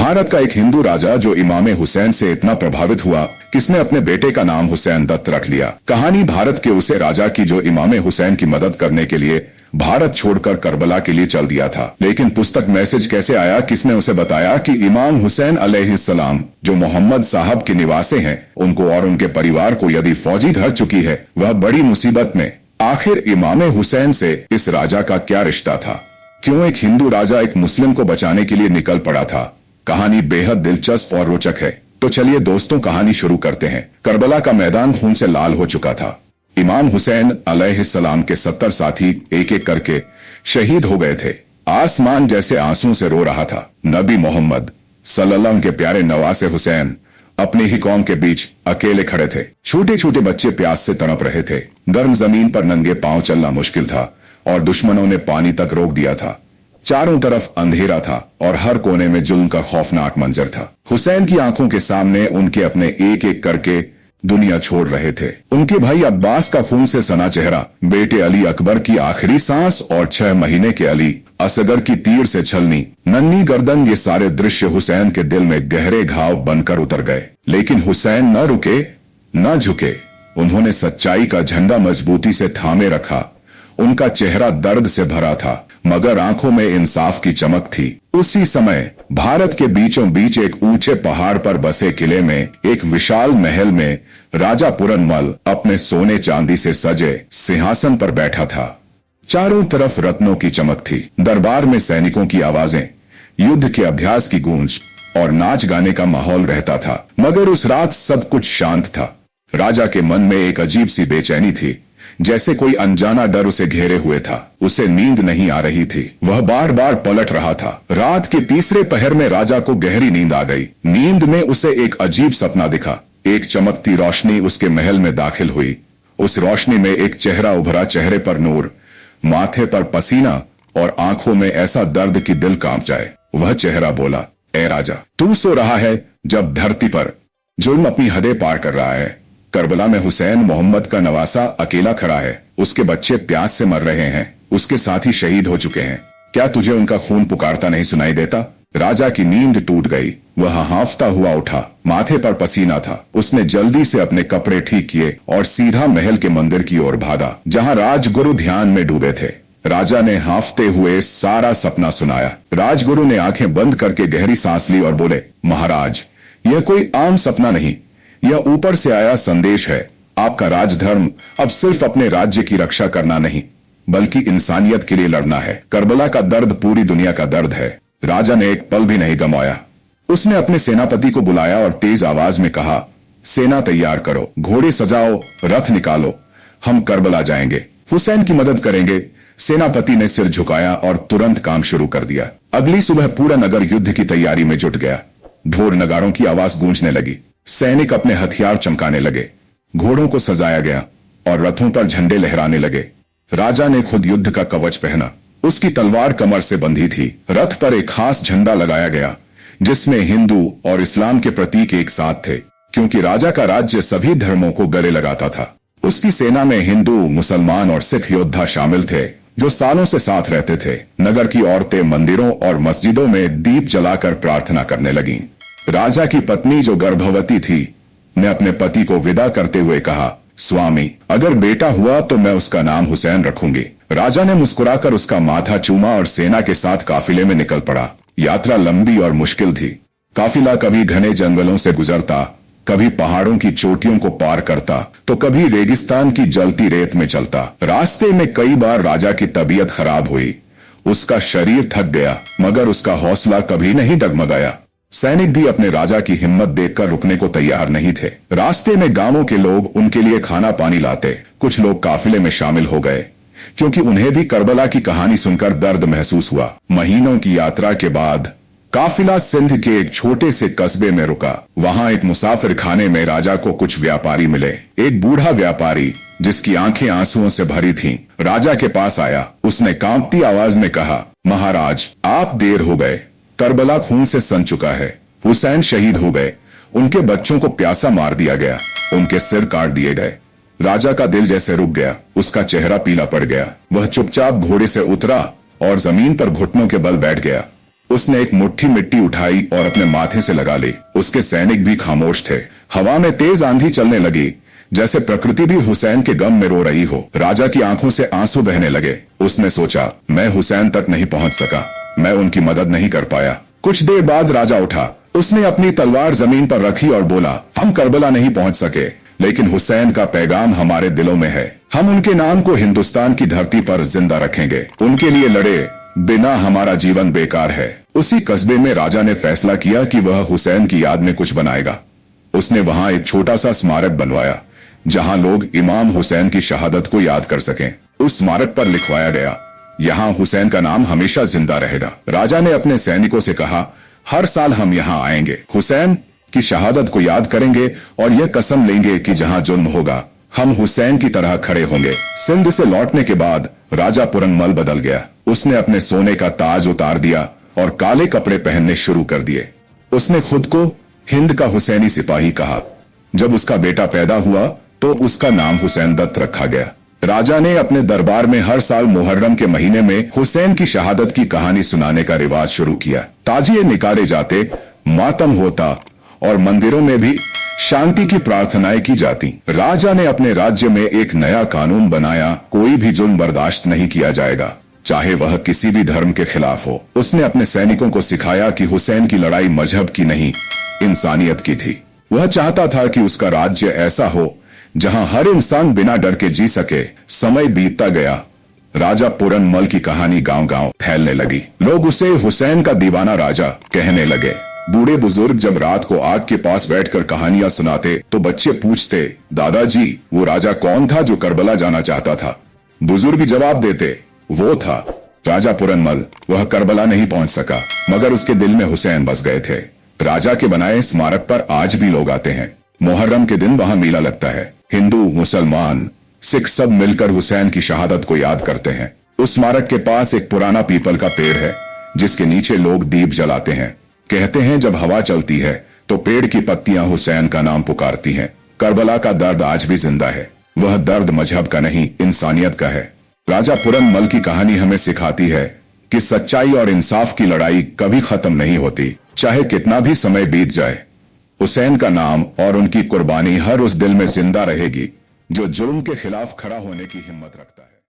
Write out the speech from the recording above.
भारत का एक हिंदू राजा जो इमाम हुसैन से इतना प्रभावित हुआ कि इसने अपने बेटे का नाम हुसैन दत्त रख लिया। कहानी भारत के उसे राजा की जो इमाम हुसैन की मदद करने के लिए भारत छोड़कर करबला के लिए चल दिया था। लेकिन पुस्तक मैसेज कैसे आया, किसने उसे बताया कि इमाम हुसैन अलैहिस्सलाम जो मोहम्मद साहब के निवासे हैं, उनको और उनके परिवार को यदि फौजी धर चुकी है, वह बड़ी मुसीबत में। आखिर इमाम हुसैन से इस राजा का क्या रिश्ता था? क्यों एक हिंदू राजा एक मुस्लिम को बचाने के लिए निकल पड़ा था? कहानी बेहद दिलचस्प और रोचक है। तो चलिए दोस्तों, कहानी शुरू करते हैं। करबला का मैदान खून से लाल हो चुका था। इमाम हुसैन अलैहिस्सलाम के 70 साथी एक एक करके शहीद हो गए थे। आसमान जैसे आंसू से रो रहा था। नबी मोहम्मद सल्लल्लाहु के प्यारे नवासे हुसैन अपनी ही कौम के बीच अकेले खड़े थे। छोटे छोटे बच्चे प्यास से तड़प रहे थे। गर्म जमीन पर नंगे पांव चलना मुश्किल था और दुश्मनों ने पानी तक रोक दिया था। चारों तरफ अंधेरा था और हर कोने में जुल्म का खौफनाक मंजर था। हुसैन की आंखों के सामने उनके अपने एक एक करके दुनिया छोड़ रहे थे। उनके भाई अब्बास का खून से सना चेहरा, बेटे अली अकबर की आखिरी सांस और 6 महीने के अली असगर की तीर से छलनी नन्ही गर्दन, ये सारे दृश्य हुसैन के दिल में गहरे घाव बनकर उतर गए। लेकिन हुसैन न रुके न झुके। उन्होंने सच्चाई का झंडा मजबूती से थामे रखा। उनका चेहरा दर्द से भरा था, मगर आंखों में इंसाफ की चमक थी। उसी समय भारत के बीचों बीच एक ऊंचे पहाड़ पर बसे किले में एक विशाल महल में राजा पुरनमल अपने सोने चांदी से सजे सिंहासन पर बैठा था। चारों तरफ रत्नों की चमक थी। दरबार में सैनिकों की आवाजें, युद्ध के अभ्यास की गूंज और नाच गाने का माहौल रहता था। मगर उस रात सब कुछ शांत था। राजा के मन में एक अजीब सी बेचैनी थी, जैसे कोई अनजाना डर उसे घेरे हुए था। उसे नींद नहीं आ रही थी। वह बार बार पलट रहा था। रात के तीसरे पहर में राजा को गहरी नींद आ गई। नींद में उसे एक अजीब सपना दिखा। एक चमकती रोशनी उसके महल में दाखिल हुई। उस रोशनी में एक चेहरा उभरा, चेहरे पर नूर, माथे पर पसीना और आंखों में ऐसा दर्द कि दिल कांप जाए। वह चेहरा बोला, ए राजा, तू सो रहा है जब धरती पर जुर्म अपनी हदें पार कर रहा है। करबला में हुसैन मोहम्मद का नवासा अकेला खड़ा है। उसके बच्चे प्यास से मर रहे हैं। उसके साथी शहीद हो चुके हैं। क्या तुझे उनका खून पुकारता नहीं सुनाई देता? राजा की नींद टूट गई। वह हांफता हुआ उठा। माथे पर पसीना था। उसने जल्दी से अपने कपड़े ठीक किए और सीधा महल के मंदिर की ओर भागा, जहां राजगुरु ध्यान में डूबे थे। राजा ने हांफते हुए सारा सपना सुनाया। राजगुरु ने आंखें बंद करके गहरी सांस ली और बोले, महाराज, यह कोई आम सपना नहीं, यह ऊपर से आया संदेश है। आपका राजधर्म अब सिर्फ अपने राज्य की रक्षा करना नहीं, बल्कि इंसानियत के लिए लड़ना है। करबला का दर्द पूरी दुनिया का दर्द है। राजा ने एक पल भी नहीं गंवाया। उसने अपने सेनापति को बुलाया और तेज आवाज में कहा, सेना तैयार करो, घोड़े सजाओ, रथ निकालो, हम करबला जाएंगे, हुसैन की मदद करेंगे। सेनापति ने सिर झुकाया और तुरंत काम शुरू कर दिया। अगली सुबह पूरा नगर युद्ध की तैयारी में जुट गया। ढोल नगारों की आवाज गूंजने लगी। सैनिक अपने हथियार चमकाने लगे। घोड़ों को सजाया गया और रथों पर झंडे लहराने लगे। राजा ने खुद युद्ध का कवच पहना। उसकी तलवार कमर से बंधी थी। रथ पर एक खास झंडा लगाया गया, जिसमें हिंदू और इस्लाम के प्रतीक एक साथ थे, क्योंकि राजा का राज्य सभी धर्मों को गले लगाता था। उसकी सेना में हिंदू, मुसलमान और सिख योद्धा शामिल थे, जो सालों से साथ रहते थे। नगर की औरतें मंदिरों और मस्जिदों में दीप जलाकर प्रार्थना करने लगीं। राजा की पत्नी, जो गर्भवती थी, ने अपने पति को विदा करते हुए कहा, स्वामी, अगर बेटा हुआ तो मैं उसका नाम हुसैन रखूंगी। राजा ने मुस्कुराकर उसका माथा चूमा और सेना के साथ काफिले में निकल पड़ा। यात्रा लंबी और मुश्किल थी। काफिला कभी घने जंगलों से गुजरता, कभी पहाड़ों की चोटियों को पार करता, तो कभी रेगिस्तान की जलती रेत में चलता। रास्ते में कई बार राजा की तबीयत खराब हुई। उसका शरीर थक गया, मगर उसका हौसला कभी नहीं डगमगाया। सैनिक भी अपने राजा की हिम्मत देखकर रुकने को तैयार नहीं थे। रास्ते में गांवों के लोग उनके लिए खाना पानी लाते। कुछ लोग काफिले में शामिल हो गए, क्योंकि उन्हें भी करबला की कहानी सुनकर दर्द महसूस हुआ। महीनों की यात्रा के बाद काफिला सिंध के एक छोटे से कस्बे में रुका। वहां एक मुसाफिर खाने में राजा को कुछ व्यापारी मिले। एक बूढ़ा व्यापारी, जिसकी आंखें आंसुओं से भरी थीं, राजा के पास आया। उसने कांपती आवाज में कहा, महाराज, आप देर हो गए। करबला खून से सन चुका है। हुसैन शहीद हो गए। उनके बच्चों को प्यासा मार दिया गया। उनके सिर काट दिए गए। राजा का दिल जैसे रुक गया। उसका चेहरा पीला पड़ गया। वह चुपचाप घोड़े से उतरा और जमीन पर घुटनों के बल बैठ गया। उसने एक मुट्ठी मिट्टी उठाई और अपने माथे से लगा ली। उसके सैनिक भी खामोश थे। हवा में तेज आंधी चलने लगी, जैसे प्रकृति भी हुसैन के गम में रो रही हो। राजा की आंखों से आंसू बहने लगे। उसने सोचा, मैं हुसैन तक नहीं पहुंच सका, मैं उनकी मदद नहीं कर पाया। कुछ देर बाद राजा उठा। उसने अपनी तलवार जमीन पर रखी और बोला, हम करबला नहीं पहुंच सके, लेकिन हुसैन का पैगाम हमारे दिलों में है। हम उनके नाम को हिंदुस्तान की धरती पर जिंदा रखेंगे। उनके लिए लड़े बिना हमारा जीवन बेकार है। उसी कस्बे में राजा ने फैसला किया कि वह हुसैन की याद में कुछ बनाएगा। उसने वहां एक छोटा सा स्मारक बनवाया, जहां लोग इमाम हुसैन की शहादत को याद कर सकें। उस स्मारक पर लिखवाया गया, यहाँ हुसैन का नाम हमेशा जिंदा रहेगा। राजा ने अपने सैनिकों से कहा, हर साल हम यहाँ आएंगे, हुसैन की शहादत को याद करेंगे और यह कसम लेंगे कि जहाँ जुल्म होगा हम हुसैन की तरह खड़े होंगे। सिंध से लौटने के बाद राजा पुरनमल बदल गया। उसने अपने सोने का ताज उतार दिया और काले कपड़े पहनने शुरू कर दिए। उसने खुद को हिंद का हुसैनी सिपाही कहा। जब उसका बेटा पैदा हुआ तो उसका नाम हुसैन दत्त रखा गया। राजा ने अपने दरबार में हर साल मुहर्रम के महीने में हुसैन की शहादत की कहानी सुनाने का रिवाज शुरू किया। ताजिए निकाले जाते, मातम होता और मंदिरों में भी शांति की प्रार्थनाएं की जाती। राजा ने अपने राज्य में एक नया कानून बनाया, कोई भी जुल्म बर्दाश्त नहीं किया जाएगा, चाहे वह किसी भी धर्म के खिलाफ हो। उसने अपने सैनिकों को सिखाया कि हुसैन की लड़ाई मजहब की नहीं, इंसानियत की थी। वह चाहता था कि उसका राज्य ऐसा हो जहां हर इंसान बिना डर के जी सके। समय बीतता गया। राजा पुरनमल की कहानी गांव-गांव फैलने लगी। लोग उसे हुसैन का दीवाना राजा कहने लगे। बूढ़े बुजुर्ग जब रात को आग के पास बैठकर कहानियां सुनाते तो बच्चे पूछते, दादाजी वो राजा कौन था जो करबला जाना चाहता था? बुजुर्ग जवाब देते, वो था राजा पुरनमल। वह करबला नहीं पहुंच सका, मगर उसके दिल में हुसैन बस गए थे। राजा के बनाए स्मारक पर आज भी लोग आते हैं। मुहर्रम के दिन वहां मेला लगता है। हिंदू, मुसलमान, सिख सब मिलकर हुसैन की शहादत को याद करते हैं। उस स्मारक के पास एक पुराना पीपल का पेड़ है, जिसके नीचे लोग दीप जलाते हैं। कहते हैं जब हवा चलती है तो पेड़ की पत्तियां हुसैन का नाम पुकारती हैं। करबला का दर्द आज भी जिंदा है। वह दर्द मजहब का नहीं, इंसानियत का है। राजा पुरनमल की कहानी हमें सिखाती है कि सच्चाई और इंसाफ की लड़ाई कभी खत्म नहीं होती, चाहे कितना भी समय बीत जाए। हुसैन का नाम और उनकी कुर्बानी हर उस दिल में जिंदा रहेगी जो जुल्म के खिलाफ खड़ा होने की हिम्मत रखता है।